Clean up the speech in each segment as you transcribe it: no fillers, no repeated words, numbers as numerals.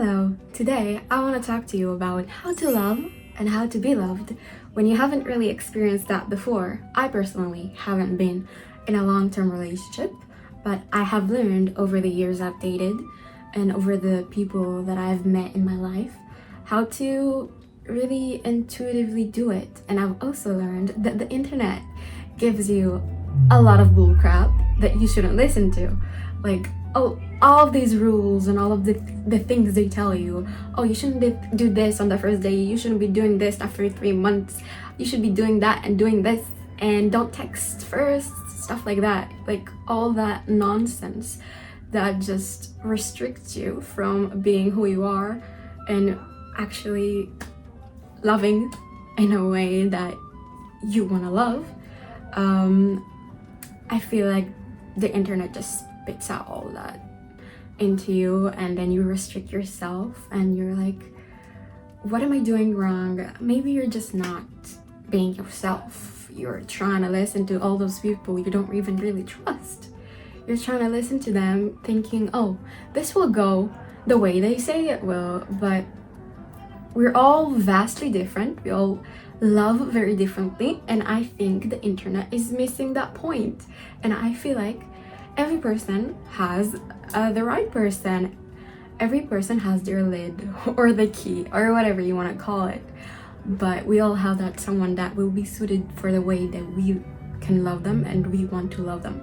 Hello, today I want to talk to you about how to love and how to be loved when you haven't really experienced that before. I personally haven't been in a long-term relationship, but I have learned over the years I've dated and over the people that I've met in my life how to really intuitively do it. And I've also learned that the internet gives you a lot of bull crap that you shouldn't listen to. Like, all of these rules and all of the things they tell you. Oh, you shouldn't do this on the first day. You shouldn't be doing this after 3 months. You should be doing that and doing this. And don't text first. Stuff like that. Like all that nonsense that just restricts you from being who you are and actually loving in a way that you want to love. I feel like the internet just spits out all that into you, and then you restrict yourself and you're like, what am I doing wrong? Maybe you're just not being yourself. You're trying to listen to all those people you don't even really trust. You're trying to listen to them thinking, oh, this will go the way they say it will. But we're all vastly different. We all love very differently, and I think the internet is missing that point. And I feel like every person has the right person. Every person has their lid or the key or whatever you want to call it. But we all have that someone that will be suited for the way that we can love them and we want to love them.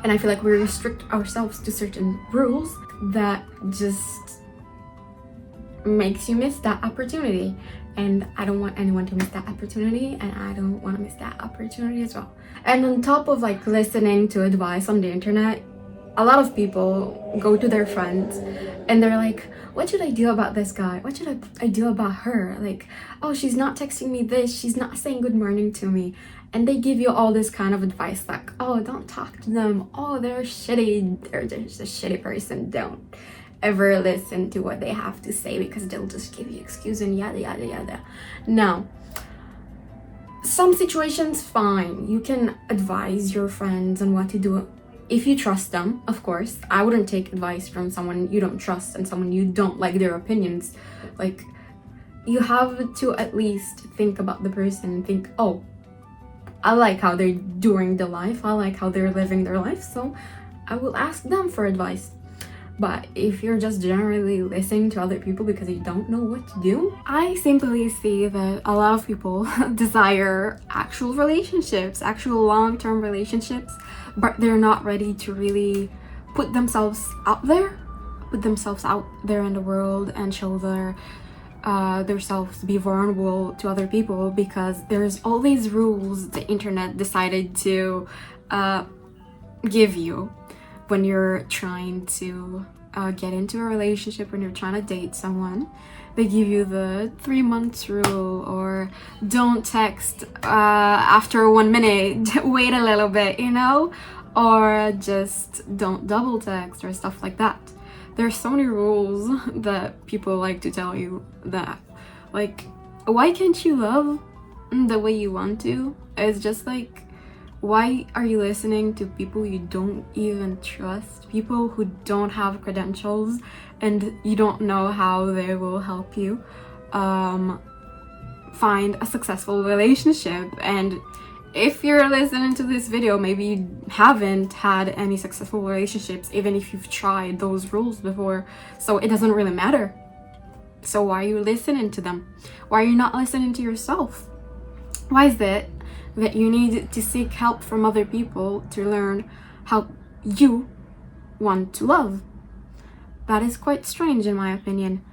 And I feel like we restrict ourselves to certain rules that just makes you miss that opportunity. And I don't want anyone to miss that opportunity, and I don't want to miss that opportunity as well. And on top of like listening to advice on the internet, a lot of people go to their friends and they're like, what should I do about this guy? What should I do about her? Like, oh, she's not texting me this, she's not saying good morning to me. And they give you all this kind of advice like, oh, don't talk to them. Oh, they're shitty. They're just a shitty person. Don't ever listen to what they have to say because they'll just give you excuse and yada yada yada. Now, some situations, fine, you can advise your friends on what to do if you trust them, of course. I wouldn't take advice from someone you don't trust and someone you don't like their opinions. Like, you have to at least think about the person and think, oh, I like how they're doing the life, I like how they're living their life, so I will ask them for advice. But if you're just generally listening to other people because you don't know what to do, I simply see that a lot of people desire actual relationships, actual long-term relationships, but they're not ready to really put themselves out there in the world and show themselves, be vulnerable to other people, because there's all these rules the internet decided to give you when you're trying to get into a relationship, when you're trying to date someone. They give you the 3 months rule, or don't text after 1 minute, wait a little bit, or just don't double text or stuff like that. There's so many rules that people like to tell you that, like, why can't you love the way you want to? It's just like, why are you listening to people you don't even trust? People who don't have credentials and you don't know how they will help you find a successful relationship. And if you're listening to this video, maybe you haven't had any successful relationships, even if you've tried those rules before, so it doesn't really matter. So why are you listening to them? Why are you not listening to yourself? Why is it that you need to seek help from other people to learn how you want to love? That is quite strange in my opinion.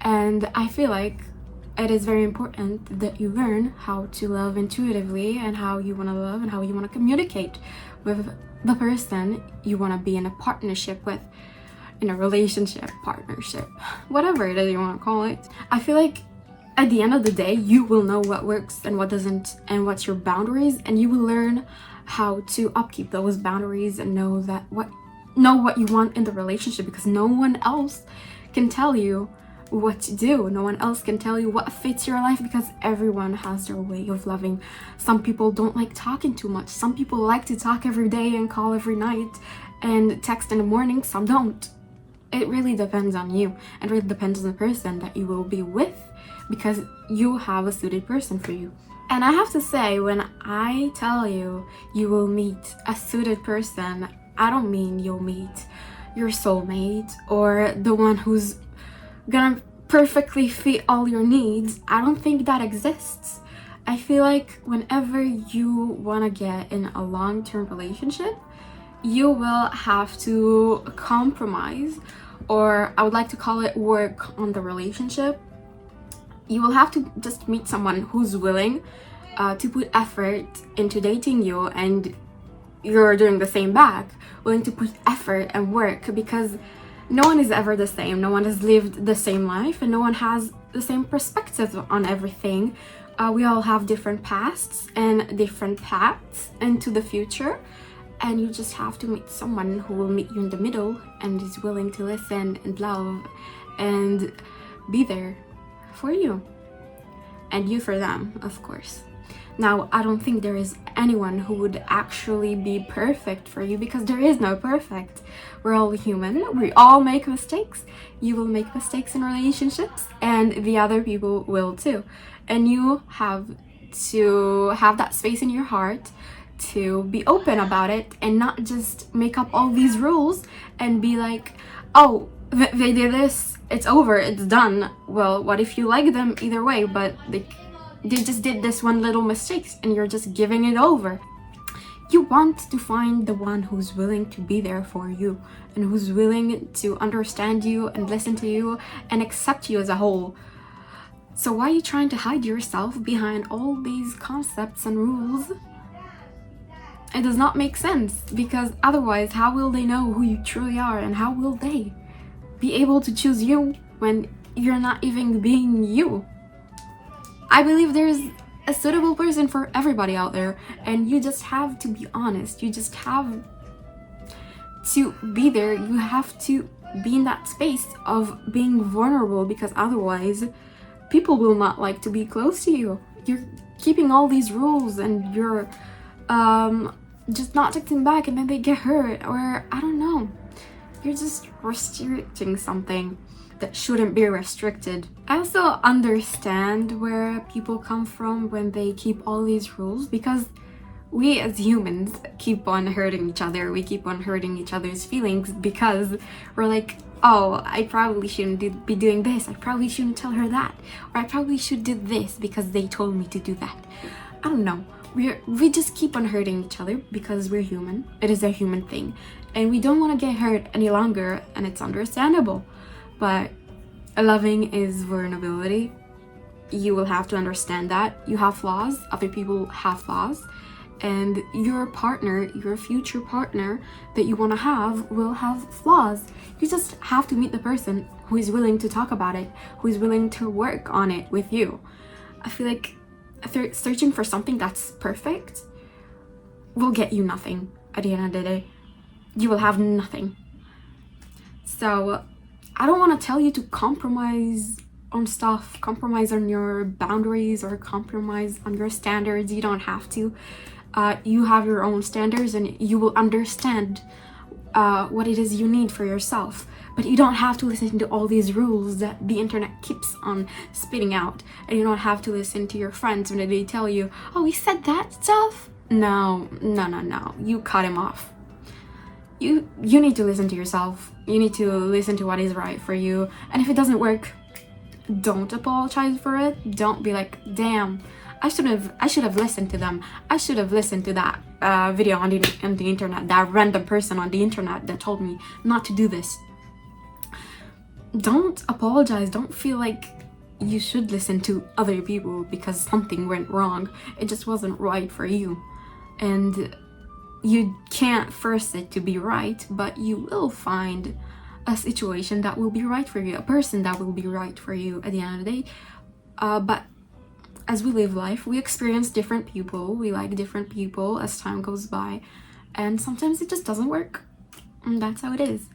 And I feel like it is very important that you learn how to love intuitively and how you want to love and how you want to communicate with the person you want to be in a partnership with, in a relationship, partnership, whatever it is you want to call it. I feel like at the end of the day, you will know what works and what doesn't, and what's your boundaries, and you will learn how to upkeep those boundaries and know what you want in the relationship, because no one else can tell you what to do. No one else can tell you what fits your life, because everyone has their way of loving. Some people don't like talking too much. Some people like to talk every day and call every night and text in the morning. Some don't. It really depends on you, and really depends on the person that you will be with, because you have a suited person for you. And I have to say, when I tell you you will meet a suited person, I don't mean you'll meet your soulmate or the one who's gonna perfectly fit all your needs. I don't think that exists. I feel like whenever you want to get in a long-term relationship, you will have to compromise, or I would like to call it work on the relationship. You will have to just meet someone who's willing to put effort into dating you, and you're doing the same back, willing to put effort and work, because no one is ever the same. No one has lived the same life, and no one has the same perspective on everything. We all have different pasts and different paths into the future, and you just have to meet someone who will meet you in the middle and is willing to listen and love and be there for you, and you for them, of course. Now, I don't think there is anyone who would actually be perfect for you, because there is no perfect. We're all human. We all make mistakes. You will make mistakes in relationships, and the other people will too. And you have to have that space in your heart to be open about it, and not just make up all these rules and be like, oh, they did this, it's over, it's done. Well, what if you like them either way, but they just did this one little mistake and you're just giving it over? You want to find the one who's willing to be there for you, and who's willing to understand you and listen to you and accept you as a whole. So why are you trying to hide yourself behind all these concepts and rules? It does not make sense, because otherwise, how will they know who you truly are, and how will they be able to choose you when you're not even being you? I believe there's a suitable person for everybody out there, and you just have to be honest. You just have to be there. You have to be in that space of being vulnerable, because otherwise people will not like to be close to you. You're keeping all these rules, and you're just not texting back, and then they get hurt, or I don't know. You're just restricting something that shouldn't be restricted. I also understand where people come from when they keep all these rules, because we as humans keep on hurting each other. We keep on hurting each other's feelings, because we're like, oh, I probably shouldn't be doing this. I probably shouldn't tell her that. Or I probably should do this because they told me to do that. I don't know. We just keep on hurting each other because we're human. It is a human thing. And we don't want to get hurt any longer, and it's understandable. But loving is vulnerability. You will have to understand that. You have flaws. Other people have flaws. And your partner, your future partner that you want to have, will have flaws. You just have to meet the person who is willing to talk about it, who is willing to work on it with you. I feel like searching for something that's perfect will get you nothing at the end of the day. You will have nothing. So I don't want to tell you to compromise on stuff, compromise on your boundaries, or compromise on your standards. You don't have to. You have your own standards, and you will understand what it is you need for yourself. But you don't have to listen to all these rules that the internet keeps on spitting out. And you don't have to listen to your friends when they tell you, oh, he said that stuff. No. You cut him off. You need to listen to yourself. You need to listen to what is right for you. And if it doesn't work, don't apologize for it. Don't be like, damn, I should have listened to them. I should have listened to that video on the internet, that random person on the internet that told me not to do this. Don't apologize. Don't feel like you should listen to other people because something went wrong. It just wasn't right for you. And you can't force it to be right, but you will find a situation that will be right for you, a person that will be right for you at the end of the day. But as we live life, we experience different people, we like different people as time goes by, and sometimes it just doesn't work. And that's how it is.